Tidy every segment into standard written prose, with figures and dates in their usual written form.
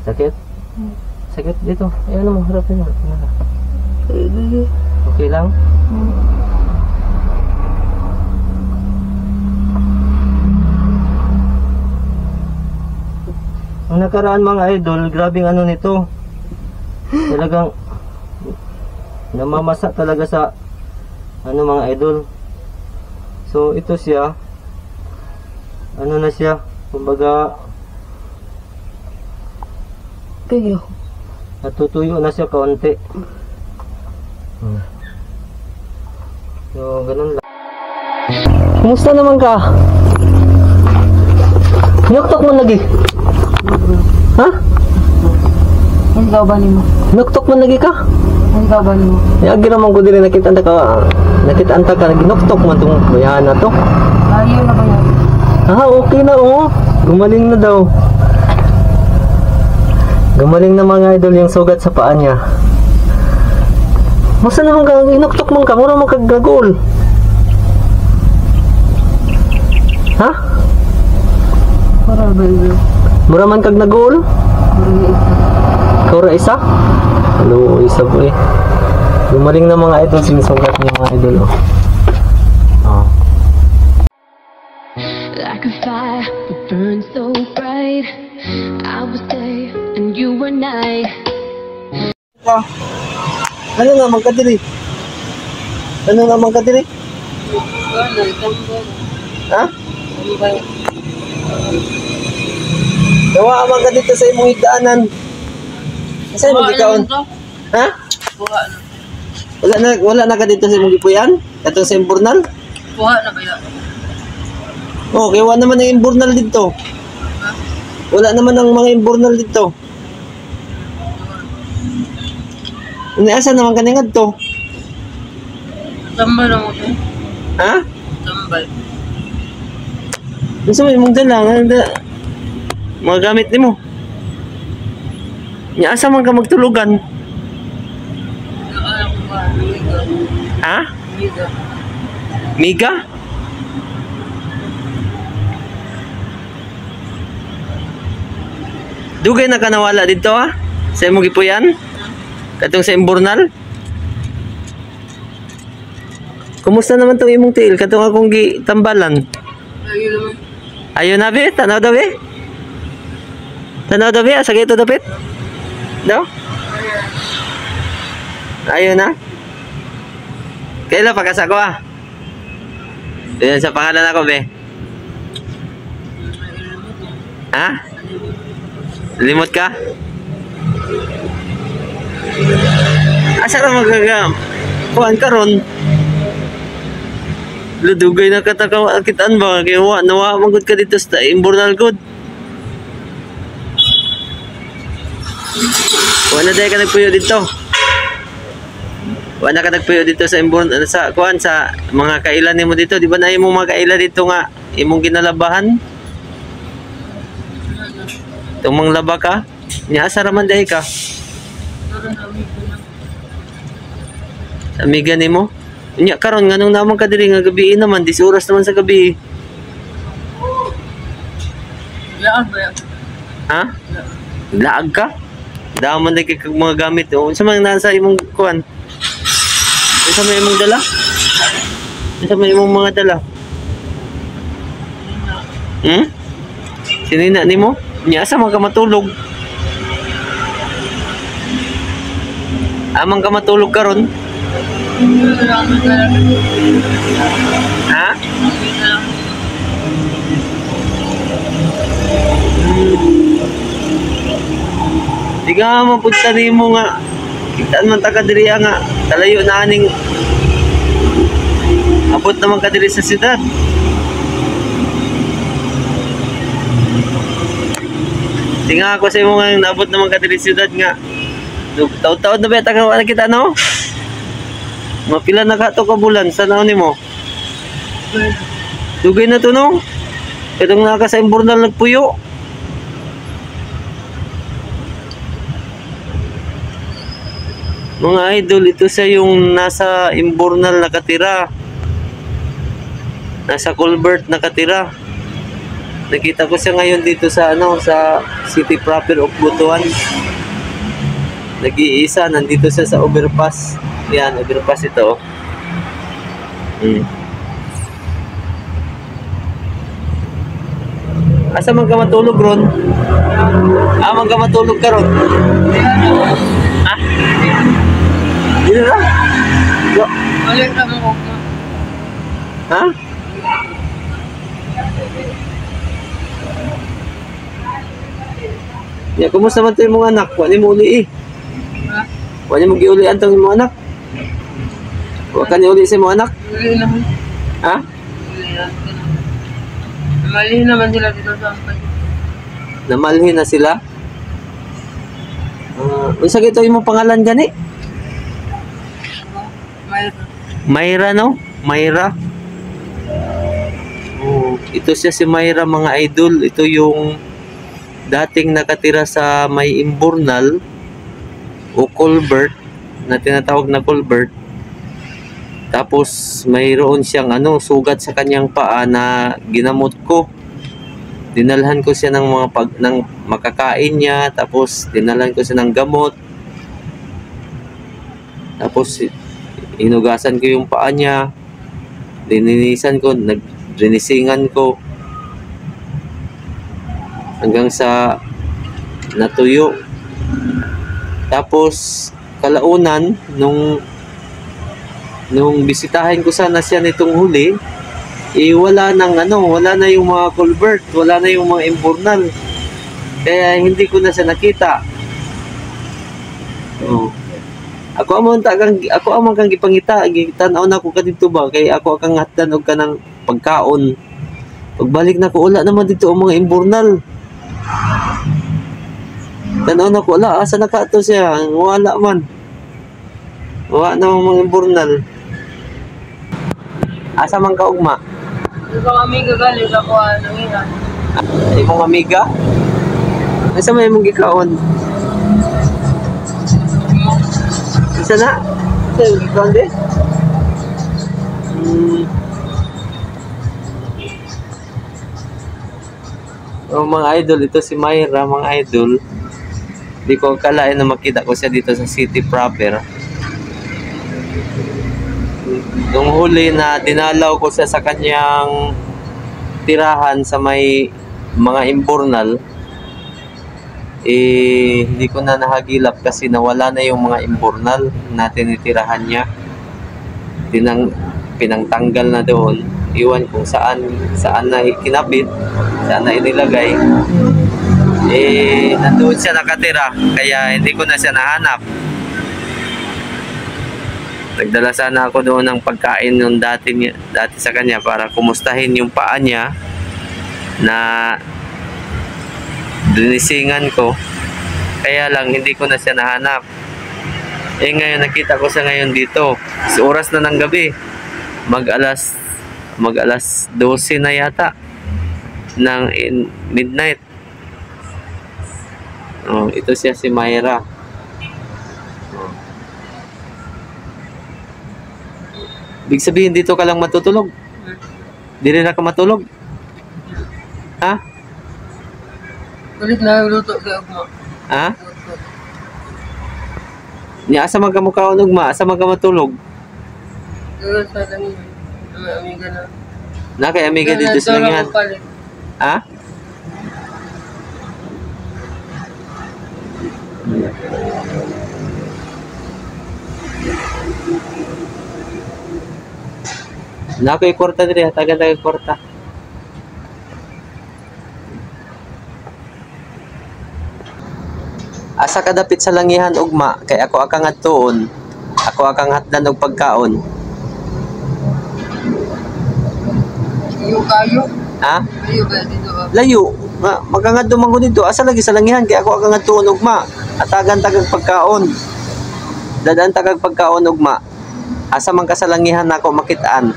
Sakit? Sakit dito. Eh, ano mo? Harapin mo. Okay lang? Ang nakaraan mga idol, grabing ano nito. Talagang namamasa talaga sa ano mga idol. So ito siya. Ano na siya? Kumbaga Tuyo. natutuyo na siya kaunti. So ganun lang. Kumusta naman ka? Nuktok mo lagi. Ha? Ang gawa ni mo. Nuktok man lagi ka? Ang gawa ni mo. Agi naman ko dili nakita anta ka. Nakita anta ka ginuktok man tong bayan na to. Ayaw na ba yan? Okay na oh. Gumaling na daw. Gumaling na mga idol yung sugat sa paa niya. Masa naman ka ginuktok man ka? Mura man kagagol. Ha? Para ba yun? Mura man kag nagol? Kura isa? Hello, isa po eh. Gumaling na mga idol, sinusugat niya mga idol oh. Like a fire that burns so bright, I was day and you were night. Ano nga magkadiri? Ano nga magkadiri? Ha? Dawa ka dito sa imong higdaanan. Sa imong gikaon? Ha? Wala na ka dito sa imong gipuyan? Katong sa imburnal? Kuha na ba yan? Okay, wala naman ang imburnal dito. Wala naman ang mga imburnal dito. Asa naman kaningad to? Tambay na mo ito. Ha? Tambay. Gusto mo imong dala? Mga gamit ni mo. Asa man ka magtulugan? Alam ko ba? Miga. Ha? Miga. Miga? Dugay na ka nawala dito ha? Sa imong gipuyan? Katong sa imburnal? Kumusta naman tong imong tiil? Katong akong gitambalan. Ayaw naman. Ayaw na be? Tanaw daw be? Tanaw daw be? Asa ito dapit? Daw? Ayaw na? Kailan pagkasa ko ah? Yan sa pangalan ako be. Ha? Limot ka? Asa ka magagam? Kuhan ka ron? Ludugay na kitaan ba? Kaya nawa magod ka dito sa imburnal good. Wala dahil ka nagpuyo dito. Wala ka nagpuyo dito sa imburnal sa kuhan sa mga kailan mo dito. Di ba na imong mga kailan dito nga imong ginalabahan? Tumang laba ka? Nya asa raman dahil ka? Sa amiga nimo? Nya karon nganong namang ka diri nga gabi naman 10 oras naman sa gabi. Laan ba yan? Ha? Laag ka? Daman na kay mga gamit. Unsa man nasa imong kuan? Unsa man imong dala? Unsa man imong mga dala? Sinina nimo? Nya asa man ka matulog? Amang ka matulog karon? Ha? Di ka mapunta nimo nga. Kitaan man taga diri nga. Talayo na aning abot naman ka diri sa siyudad. Tinga ako sa imo nga naabot naman ka diri sa siyudad nga. Taon-taon na ba taga kita no? Mapila na ka to ka bulan sa naon nimo? Dugay na to no? Itong naka sa imburnal nagpuyo. Mga idol, ito sa yung nasa imburnal nakatira. Nasa culvert nakatira. Nakita ko siya ngayon dito sa sa city proper of Butuan. Nag-iisa, nandito siya sa overpass. Yan, overpass ito. Asa man ka matulog ron? Man ka matulog ka ron? Ha? Dito na? Balik na mo. Ha? Ya, kumusta man tayo mga anak? Wala mo uli eh. Ha? Wala mo giuli ang mga anak. Wala ka ni uli sa mga anak. Balik naman. Ha? Mali naman sila dito sa ampay. Namalhin na sila. Unsa gito imong pangalan gani? Mayroon. Mayra no? Mayra. Ito siya si Mayra mga idol. Ito yung dating nakatira sa may Imbornal o Colbert na tinatawag na Colbert. Tapos mayroon siyang sugat sa kanyang paa na ginamot ko. Dinalhan ko siya ng mga ng makakain niya, tapos dinalhan ko siya ng gamot. Tapos inugasan ko yung paa niya. Dininisan ko, nagdrinisingan ko hanggang sa natuyo. Tapos kalaunan nung bisitahin ko sana siya nitong huli, wala na yung mga culvert, wala na yung mga imbornal. Kaya hindi ko na siya nakita. Ako amang kang gipangita, gitanaw na ko kadito ba kay ako akang hatdan og kanang pagkaon. Pagbalik na ko wala naman dito ang mga imbornal. Tanaw na ko wala asa na kato siya, wala man. Wala na mga imbornal. Asa man ka ugma? Ito kami gagaling ako ng ilan. Imong amiga? Asa may imong gikaon? Isa na? Isa yung gikaon din? Mga idol, ito si Mayra mga idol. Di ko akalain na makita ko siya dito sa city proper. Nung huli na dinalaw ko siya sa kanyang tirahan sa may mga imbornal, hindi ko na nahagilap kasi nawala na yung mga imbornal na tinitirahan niya. Pinangtanggal na doon. Iwan kung saan na kinabit, saan na inilagay. Nandoon siya nakatira, kaya hindi ko na siya nahanap. Nagdala sana ako doon ng pagkain nung dati sa kanya para kumustahin yung paa niya na dinisingan ko. Kaya lang hindi ko na siya nahanap. Ngayon nakita ko siya ngayon dito. Sa oras na ng gabi. Mag alas 12 na yata ng midnight. Ito siya si Mayra. Ibig sabihin dito ka lang matutulog? Dili na ka matulog? Ha? Balik na luto kay Ugma. Ha? Asa man ka mukhaon ugma? Asa man ka matulog? Dito sa langin. May amiga na. Na kay amiga dito sa langyan. Ha? Na ko'y kwarta diri, taga-taga kwarta. Asa ka dapit sa langihan ugma, kay ako akang adtuon. Ako akang hatdan og pagkaon. Kayo? Ha? Kayo ba dito? Layo. Magangad duman ko dito. Asa lagi sa langihan, kay ako akang adtuon ugma. Atagan tagag pagkaon. Dadaan tagag pagkaon ugma. Asa man ka sa langihan nako makitaan.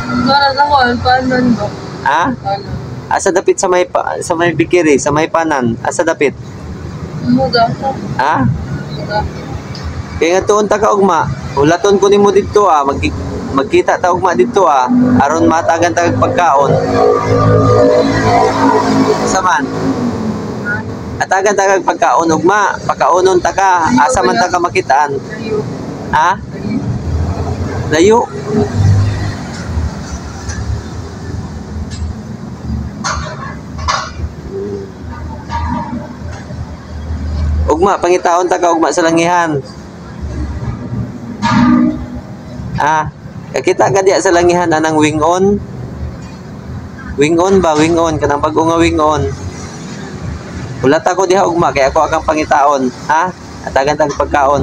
Para sa kuan, panan ba? Ha? Panan. Asa dapit sa may bikiri, sa may panan. Asa dapit? Muga. Ha? Muga. Kaya nga tuon ta ka ugma. Ulaton ko nimo dito magkita ta ugma dito aron matagan ta kag pagkaon. Saman. Atagan ta kag pagkaon ugma, pagkaonon ta ka, asa man ta ka makitaan. Layo. Ha? Layo. Ugma, pangitaon ta ka ugma sa langihan. Kakita ka diya sa langihan anang wing on. Wing on ba? Wing on. Kanang bago nga wing on. Ulat ako diha ugma, kaya ako akang pangitaon. Atagan tag pagkaon.